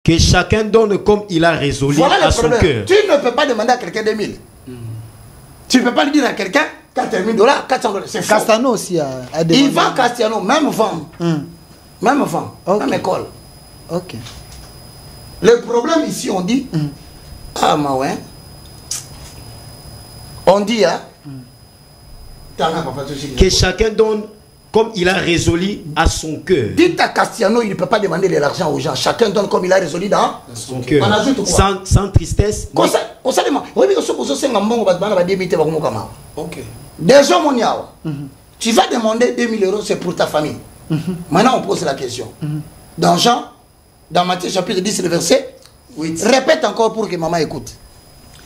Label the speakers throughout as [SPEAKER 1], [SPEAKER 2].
[SPEAKER 1] Que chacun donne comme il a résolu
[SPEAKER 2] voilà
[SPEAKER 1] à son cœur.
[SPEAKER 2] Tu ne peux pas demander à quelqu'un 2000. Tu ne peux pas lui dire à quelqu'un 4000 $, 400 $. C'est faux.
[SPEAKER 3] Castano aussi a demandé.
[SPEAKER 2] Il vend Castiano, même vend. Même vend.
[SPEAKER 3] Okay.
[SPEAKER 2] Même école.
[SPEAKER 3] Ok.
[SPEAKER 2] Le problème ici, on dit, ah, ma ouais. On dit, hein,
[SPEAKER 1] que chacun donne comme il a résolu à son cœur.
[SPEAKER 2] Dites à Castiano, il ne peut pas demander de l'argent aux gens. Chacun donne comme il a résolu dans
[SPEAKER 1] son cœur.
[SPEAKER 2] On ajoute quoi?
[SPEAKER 1] Sans tristesse.
[SPEAKER 2] Ok. Déjà, mon yao, tu vas demander 2000 €, c'est pour ta famille. Maintenant, on pose la question. Dans Jean, dans Matthieu chapitre 10, le verset 8. Répète encore pour que maman écoute.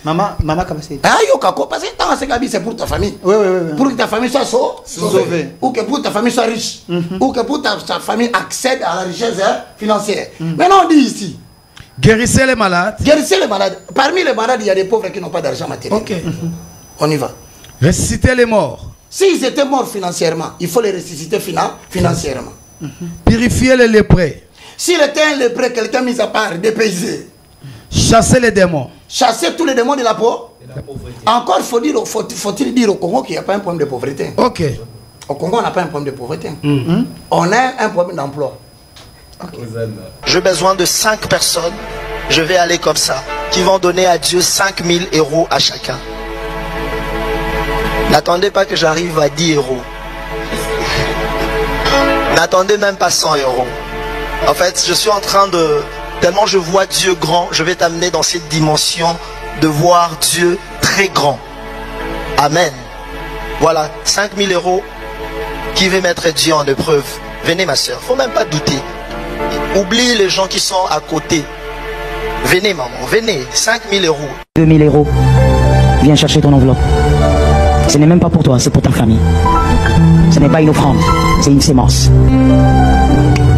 [SPEAKER 3] Maman, comment c'est?
[SPEAKER 2] Ah, parce que dans ce cas, c'est pour ta famille.
[SPEAKER 3] Oui, oui, oui.
[SPEAKER 2] Pour que ta famille soit sauvée. Ou que pour ta famille soit riche. Ou que pour ta famille accède à la richesse financière. Maintenant, on dit ici.
[SPEAKER 4] Guérissez les malades.
[SPEAKER 2] Guérissez les malades. Parmi les malades, il y a des pauvres qui n'ont pas d'argent matériel.
[SPEAKER 4] Ok.
[SPEAKER 2] On y va.
[SPEAKER 4] Ressuscitez les morts.
[SPEAKER 2] S'ils étaient morts financièrement, il faut les ressusciter financièrement.
[SPEAKER 4] Purifiez les lépreux.
[SPEAKER 2] S'il était un lépreux, quelqu'un mis à part, dépaysé.
[SPEAKER 4] Chassez les démons.
[SPEAKER 2] Chasser tous les démons de la pauvreté. Encore faut-il dire au Congo qu'il n'y a pas un problème de pauvreté.
[SPEAKER 4] Ok.
[SPEAKER 2] Au Congo, on n'a pas un problème de pauvreté. On a un problème d'emploi. Okay.
[SPEAKER 5] J'ai besoin de 5 personnes. Je vais aller comme ça. Qui vont donner à Dieu 5000 € à chacun. N'attendez pas que j'arrive à 10 €. N'attendez même pas 100 €. En fait, je suis en train de... Tellement je vois Dieu grand, je vais t'amener dans cette dimension de voir Dieu très grand. Amen. Voilà, 5000 € qui veut mettre Dieu en épreuve. Venez ma soeur, faut même pas douter. Oublie les gens qui sont à côté. Venez maman, venez, 5000 €.
[SPEAKER 6] 2000 €. Viens chercher ton enveloppe. Ce n'est même pas pour toi, c'est pour ta famille. Ce n'est pas une offrande, c'est une sémence.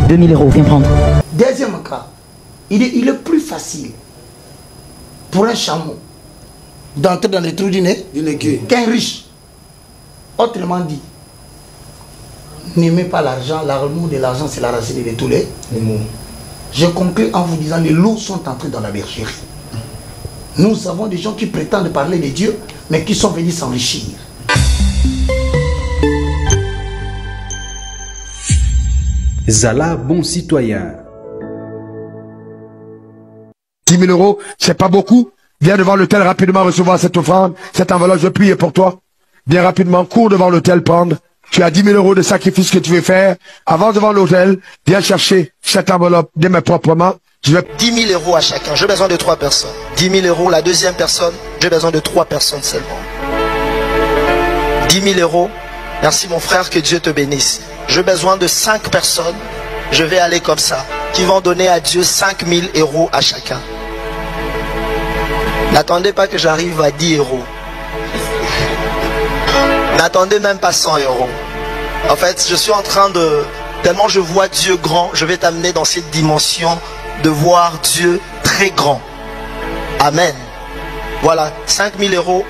[SPEAKER 6] 2000 €, viens prendre.
[SPEAKER 2] Deuxième cas, il est plus facile pour un chameau d'entrer dans les trous du nez qu'un riche. Autrement dit, n'aimez pas l'argent, l'amour de l'argent c'est la racine de tous les mots. Je conclue en vous disant, les loups sont entrés dans la bergerie. Nous avons des gens qui prétendent parler de Dieu, mais qui sont venus s'enrichir.
[SPEAKER 7] Zala, bon citoyen.
[SPEAKER 8] 10 000 €, c'est pas beaucoup. Viens devant l'hôtel rapidement recevoir cette offrande, cette enveloppe, je prie pour toi. Viens rapidement, cours devant l'hôtel prendre. Tu as 10 000 € de sacrifice que tu veux faire. Avance devant l'hôtel, viens chercher cette enveloppe de mes propres mains.
[SPEAKER 5] 10 000 € à chacun, j'ai besoin de 3 personnes. 10 000 €, la deuxième personne, j'ai besoin de 3 personnes seulement. 10 000 €, merci mon frère, que Dieu te bénisse. J'ai besoin de 5 personnes, je vais aller comme ça, qui vont donner à Dieu 5000 € à chacun. N'attendez pas que j'arrive à 10 €. N'attendez même pas 100 €. En fait, je suis en train de... Tellement je vois Dieu grand, je vais t'amener dans cette dimension de voir Dieu très grand. Amen. Voilà, 5000 €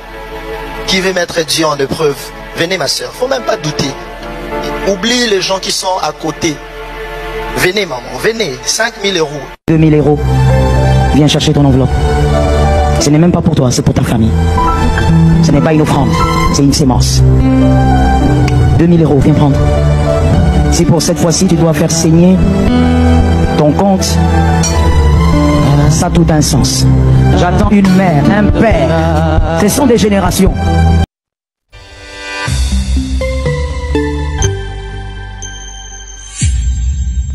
[SPEAKER 5] qui veut mettre Dieu en épreuve. Venez ma soeur, faut même pas douter. Oublie les gens qui sont à côté. Venez maman, venez, 5000 €.
[SPEAKER 6] 2000 €. Viens chercher ton enveloppe. Ce n'est même pas pour toi, c'est pour ta famille. Ce n'est pas une offrande, c'est une sémence. 2000 €, viens prendre. Si pour cette fois-ci tu dois faire saigner ton compte, ça a tout un sens. J'attends une mère, un père. Ce sont des générations.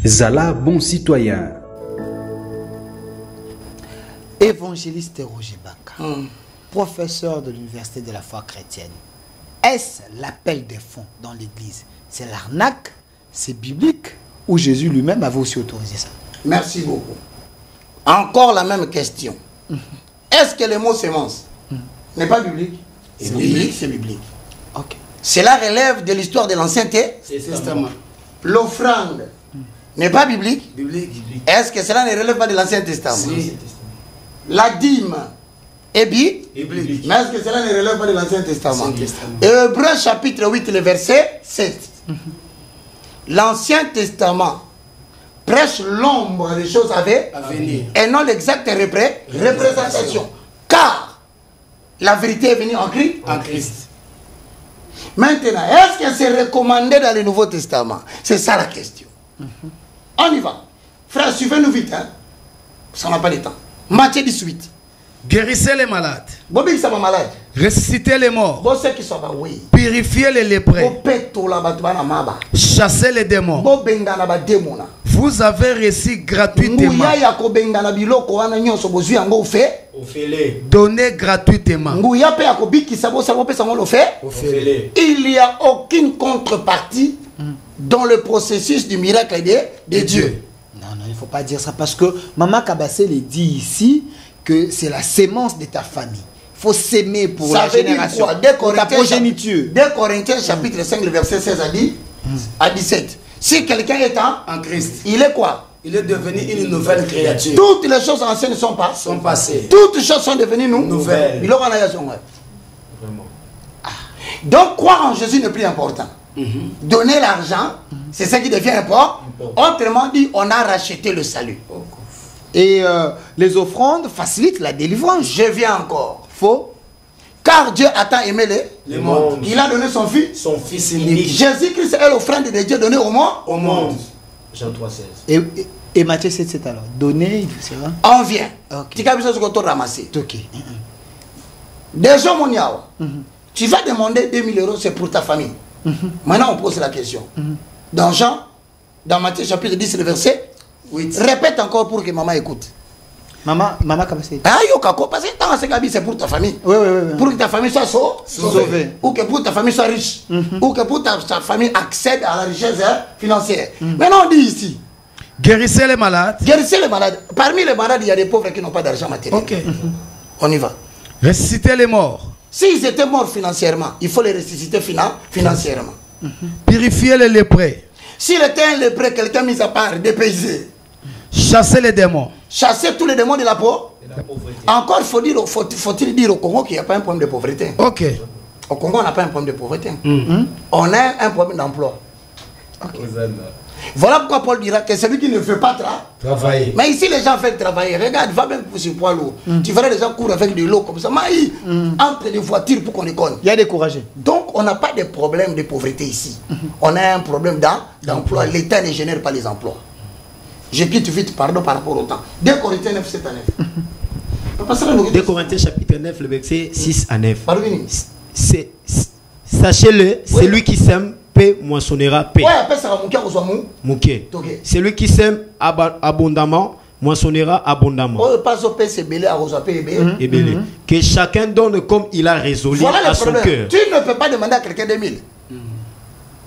[SPEAKER 7] Zala, bon citoyen.
[SPEAKER 3] Évangéliste Roger Baka, professeur de l'Université de la foi chrétienne. Est-ce l'appel des fonds dans l'église? C'est l'arnaque? C'est biblique? Ou Jésus lui-même avait aussi autorisé ça?
[SPEAKER 2] Merci beaucoup. Encore la même question. Est-ce que le mot sémence n'est pas biblique? C'est biblique, c'est biblique.
[SPEAKER 3] Okay.
[SPEAKER 2] Cela relève de l'histoire de l'Ancien Testament. L'offrande n'est pas biblique? Biblique. Est-ce que cela ne relève pas de l'Ancien Testament? Oui. La dîme est biblique. Mais est-ce que cela ne relève pas de l'Ancien Testament? Hébreux chapitre 8, le verset 7. L'Ancien Testament prêche l'ombre des choses à venir et non l'exacte représentation. Car la vérité est venue en Christ. Maintenant, est-ce que c'est recommandé dans le Nouveau Testament? C'est ça la question. On y va. Frère, suivez-nous vite. Hein? Ça n'a pas le temps. Matthieu 18.
[SPEAKER 4] Guérissez les malades.
[SPEAKER 2] Bobby, ça va malade.
[SPEAKER 4] Ressuscitez les morts.
[SPEAKER 2] Bon, ceux qui sont là, oui.
[SPEAKER 4] Purifiez les lépreux. Chassez les démons. Vous avez reçu gratuitement. Donnez gratuitement.
[SPEAKER 2] Il n'y a aucune contrepartie dans le processus du miracle de Dieu.
[SPEAKER 3] Non, il ne faut pas dire ça parce que Maman Kabassé le dit ici que c'est la sémence de ta famille. Il faut s'aimer pour la génération, pour ta progéniture.
[SPEAKER 2] 2 Corinthiens chapitre 5, le verset 16 à 17. Si quelqu'un est en Christ, il est quoi?
[SPEAKER 9] Il est devenu une nouvelle créature.
[SPEAKER 2] Toutes les choses anciennes sont passées. Toutes les choses sont devenues nouvelles. Donc croire en Jésus n'est plus important. Donner l'argent, c'est ça qui devient important. Autrement dit, on a racheté le salut.
[SPEAKER 3] Et les offrandes facilitent la délivrance.
[SPEAKER 2] Je viens encore. Faux. Car Dieu a tant aimé les mondes. Il a donné son fils unique. Jésus-Christ est l'offrande de Dieu donnée au monde.
[SPEAKER 9] Jean 3,16.
[SPEAKER 3] Et Matthieu 7,7 alors. Donner, c'est vrai.
[SPEAKER 2] On vient. Tu as besoin de te ramasser. Déjà, mon yawa. Tu vas demander 2000 €, c'est pour ta famille. Maintenant, on pose la question. Dans Jean, dans Matthieu chapitre 10, le verset 8. Répète encore pour que maman écoute.
[SPEAKER 3] Maman Kabassé.
[SPEAKER 2] Ah, parce que dans ce cas, c'est pour ta famille.
[SPEAKER 3] Oui.
[SPEAKER 2] Pour que ta famille soit sauvée. Ou que pour ta famille soit riche. Ou que pour ta famille accède à la richesse financière. Maintenant, on dit ici.
[SPEAKER 4] Guérissez les malades.
[SPEAKER 2] Guérissez les malades. Parmi les malades, il y a des pauvres qui n'ont pas d'argent matériel. On y va.
[SPEAKER 4] Ressuscitez les morts.
[SPEAKER 2] S'ils étaient morts financièrement, il faut les ressusciter financièrement.
[SPEAKER 4] Purifiez les lépreux.
[SPEAKER 2] S'il était un lépreux, quelqu'un mis à part, dépaysé.
[SPEAKER 4] Chassez les démons.
[SPEAKER 2] Chasser tous les démons de la pauvreté. Encore faut-il dire au Congo qu'il n'y a pas un problème de pauvreté. Au Congo, on n'a pas un problème de pauvreté. On a un problème d'emploi. Voilà pourquoi Paul dira que celui qui ne veut pas travailler. Mais ici, les gens veulent travailler. Regarde, va même sur poids lourd. Tu verras les gens courir avec de l'eau comme ça. Entre les voitures pour qu'on déconne.
[SPEAKER 3] Il y a découragé.
[SPEAKER 2] Donc, on n'a pas de problème de pauvreté ici. On a un problème d'emploi. L'État ne génère pas les emplois. Je quitte vite, pardon, par rapport au temps. 2 Corinthiens 9, 7 à 9.
[SPEAKER 1] 2 Corinthiens chapitre 9, le verset 6 à 9.
[SPEAKER 2] Sachez-le,
[SPEAKER 1] celui qui sème paix moissonnera paix. Celui qui sème abondamment moissonnera abondamment. Que chacun donne comme il a résolu à son cœur.
[SPEAKER 2] Tu ne peux pas demander à quelqu'un 2000.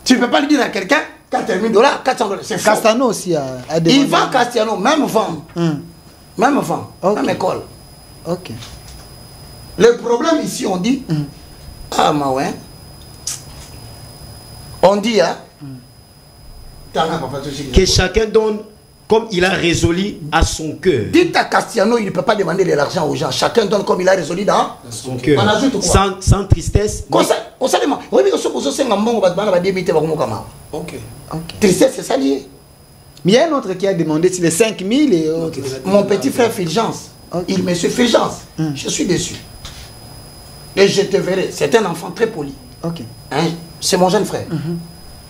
[SPEAKER 2] Tu ne peux pas lui dire à quelqu'un 4000 $, 400 $. C'est faux.
[SPEAKER 3] Castano aussi a demandé.
[SPEAKER 2] Il vend Castano, même vend. Même vend. Même école. Le problème ici, on dit, on dit,
[SPEAKER 1] que chacun donne comme il a résolu à son cœur.
[SPEAKER 2] Dites à Castiano, il ne peut pas demander de l'argent aux gens. Chacun donne comme il a résolu dans
[SPEAKER 1] son cœur.
[SPEAKER 2] On ajoute quoi?
[SPEAKER 1] Sans tristesse.
[SPEAKER 2] Tristesse, c'est ça lié.
[SPEAKER 3] Mais il y a un autre qui a demandé si les 5000 et autres.
[SPEAKER 2] Mon petit frère Fulgence. Il me suit Fulgence. Je suis déçu. Et je te verrai. C'est un enfant très poli. Hein? C'est mon jeune frère.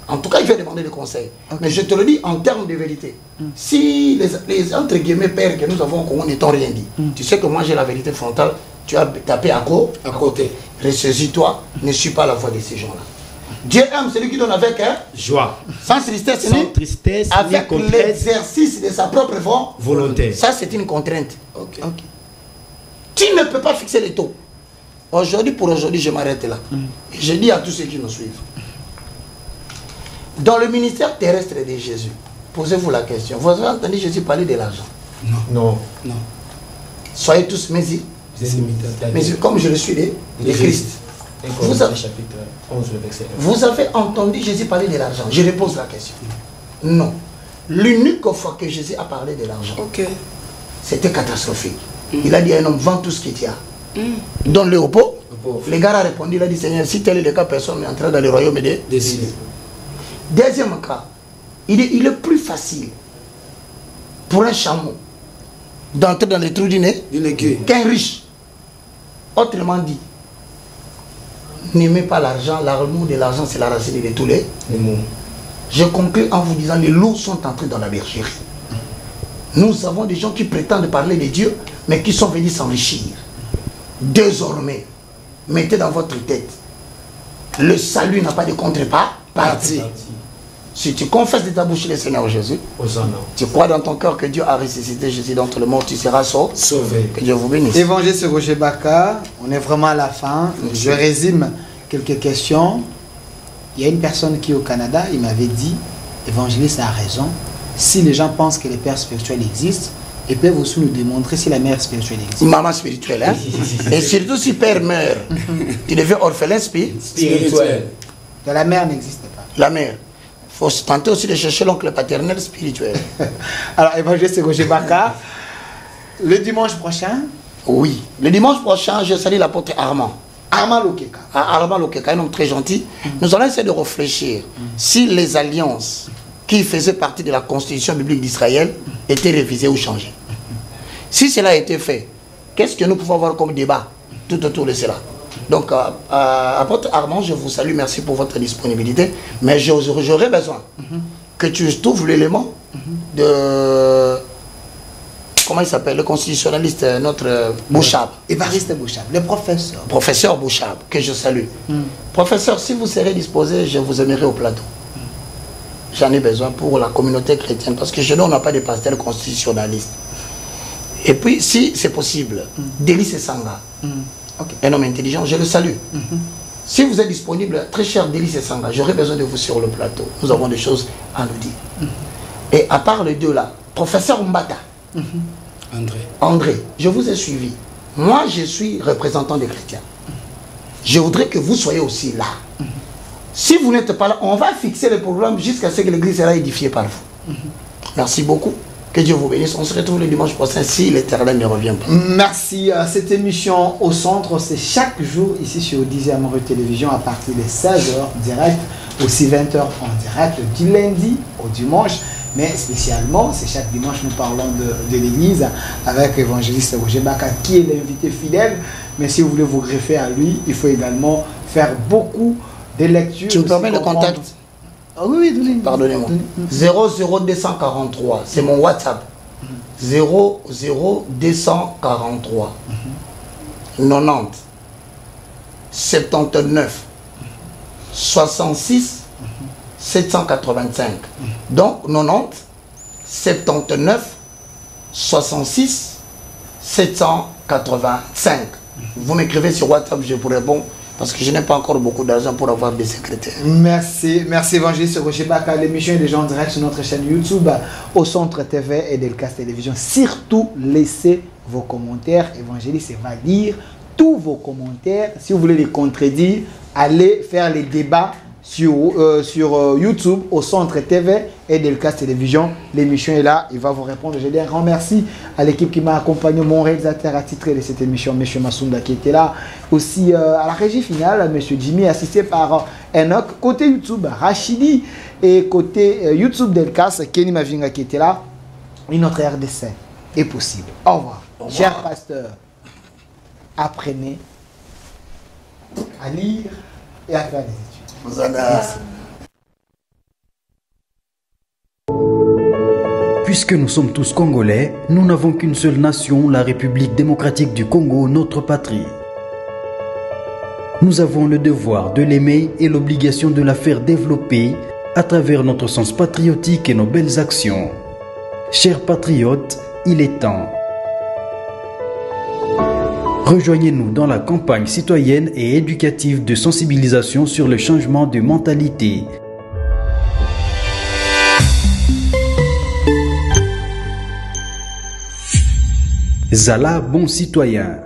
[SPEAKER 2] En tout cas, il va demander des conseils. Mais je te le dis en termes de vérité. Si les entre guillemets pères que nous avons au Congo n'étant rien dit, tu sais que moi j'ai la vérité frontale, tu as tapé à côté. Ressaisis-toi, ne suis pas la voix de ces gens-là. Dieu aime celui qui donne avec
[SPEAKER 1] joie,
[SPEAKER 2] sans tristesse, avec l'exercice de sa propre volonté. Ça, c'est une contrainte. Tu ne peux pas fixer les taux. Aujourd'hui, pour aujourd'hui, je m'arrête là. Et je dis à tous ceux qui nous suivent. Dans le ministère terrestre de Jésus, posez-vous la question. Vous avez entendu Jésus parler de l'argent?
[SPEAKER 1] Non.
[SPEAKER 2] Soyez tous mes comme je le suis de Christ. Vous avez entendu Jésus parler de l'argent? Je repose la question. Non. L'unique fois que Jésus a parlé de l'argent, c'était catastrophique. Il a dit à un homme, vends tout ce que tu as. Donne-le au pauvre. Le gars a répondu, il a dit, Seigneur, si tel est le cas, personne n'est entré dans le royaume des cieux. Deuxième cas, il est plus facile pour un chameau d'entrer dans les trous du nez qu'un riche. Autrement dit, n'aimez pas l'argent. L'amour de l'argent, c'est la racine de tous les mots. Je conclue en vous disant, les loups sont entrés dans la bergerie. Nous avons des gens qui prétendent parler de Dieu, mais qui sont venus s'enrichir. Désormais, mettez dans votre tête, le salut n'a pas de contrepartie. Si tu confesses de ta bouche le Seigneur Jésus, tu crois dans ton cœur que Dieu a ressuscité Jésus d'entre les morts, tu seras sauvé. Que Dieu vous bénisse.
[SPEAKER 3] Évangéliste Roger Baka, on est vraiment à la fin. Je résume quelques questions. Il y a une personne qui est au Canada, il m'avait dit, évangéliste a raison, si les gens pensent que les pères spirituels existent, ils peuvent aussi nous démontrer si la mère spirituelle existe.
[SPEAKER 2] Maman spirituelle, hein? Et surtout si père meurt, tu deviens orphelin spirituel.
[SPEAKER 3] La mère n'existe pas.
[SPEAKER 2] La mère. Il faut se tenter aussi de chercher l'oncle paternel spirituel.
[SPEAKER 3] Alors, évangéliste Roger Baka, le dimanche prochain?
[SPEAKER 2] Oui. Le dimanche prochain, je salue l'apôtre Armand.
[SPEAKER 3] Armand Lokeka.
[SPEAKER 2] Armand Lokeka, un homme très gentil. Nous allons essayer de réfléchir si les alliances qui faisaient partie de la constitution biblique d'Israël étaient révisées ou changées. Si cela a été fait, qu'est-ce que nous pouvons avoir comme débat tout autour de cela? Donc, apôtre Armand, je vous salue, merci pour votre disponibilité, mais j'aurais besoin que tu trouves l'élément de... Comment il s'appelle? Le constitutionnaliste, notre Bouchab.
[SPEAKER 3] Évariste Bouchab, le professeur.
[SPEAKER 2] Professeur Bouchab, que je salue. Professeur, si vous serez disposé, je vous aimerai au plateau. J'en ai besoin pour la communauté chrétienne, parce que chez nous, on n'a pas de pasteur constitutionnaliste. Et puis, si c'est possible, Délice Sanga, un homme intelligent, je le salue. Si vous êtes disponible, très cher Délice Sanga, j'aurai besoin de vous sur le plateau. Nous avons des choses à nous dire. Et à part les deux là, professeur Mbata, André, je vous ai suivi. Moi, je suis représentant des chrétiens. Je voudrais que vous soyez aussi là. Si vous n'êtes pas là, on va fixer le programme jusqu'à ce que l'église sera édifiée par vous. Merci beaucoup. Que Dieu vous bénisse. On se retrouve le dimanche prochain si l'Éternel ne revient pas.
[SPEAKER 3] Merci. Cette émission au centre, c'est chaque jour ici sur 10e rue Télévision à partir de 16h direct, aussi 20h en direct du lundi au dimanche. Mais spécialement, c'est chaque dimanche, nous parlons de l'église avec l'évangéliste Roger Baka qui est l'invité fidèle. Mais si vous voulez vous greffer à lui, il faut également faire beaucoup de lectures.
[SPEAKER 2] Tu me permets le contact?
[SPEAKER 3] Oui,
[SPEAKER 2] pardonnez-moi. 00243, c'est mon WhatsApp. 00243 90 79 66 785. Donc 90 79 66 785. Vous m'écrivez sur WhatsApp, je vous réponds. Parce que je n'ai pas encore beaucoup d'argent pour avoir des secrétaires.
[SPEAKER 3] Merci. Merci évangéliste Roger Baka. L'émission est déjà en direct sur notre chaîne YouTube, au Centre TV et Delcas Télévision. Surtout, laissez vos commentaires. Évangéliste va lire tous vos commentaires. Si vous voulez les contredire, allez faire les débats sur YouTube, au Centre TV et Delcas Télévision. L'émission est là, il va vous répondre. Je dis un grand merci à l'équipe qui m'a accompagné, mon réalisateur attitré de cette émission, M. Massounda qui était là. Aussi à la régie finale, M. Jimmy, assisté par Enoch. Côté YouTube, Rachidi. Et côté YouTube Delcas, Kenny Mavinga qui était là. Une autre RDC est possible. Au revoir. Cher pasteur, apprenez à lire et à faire des études.
[SPEAKER 7] Puisque nous sommes tous Congolais, nous n'avons qu'une seule nation, la République démocratique du Congo, notre patrie. Nous avons le devoir de l'aimer et l'obligation de la faire développer à travers notre sens patriotique et nos belles actions. Chers patriotes, il est temps. Rejoignez-nous dans la campagne citoyenne et éducative de sensibilisation sur le changement de mentalité. Zala bon citoyen.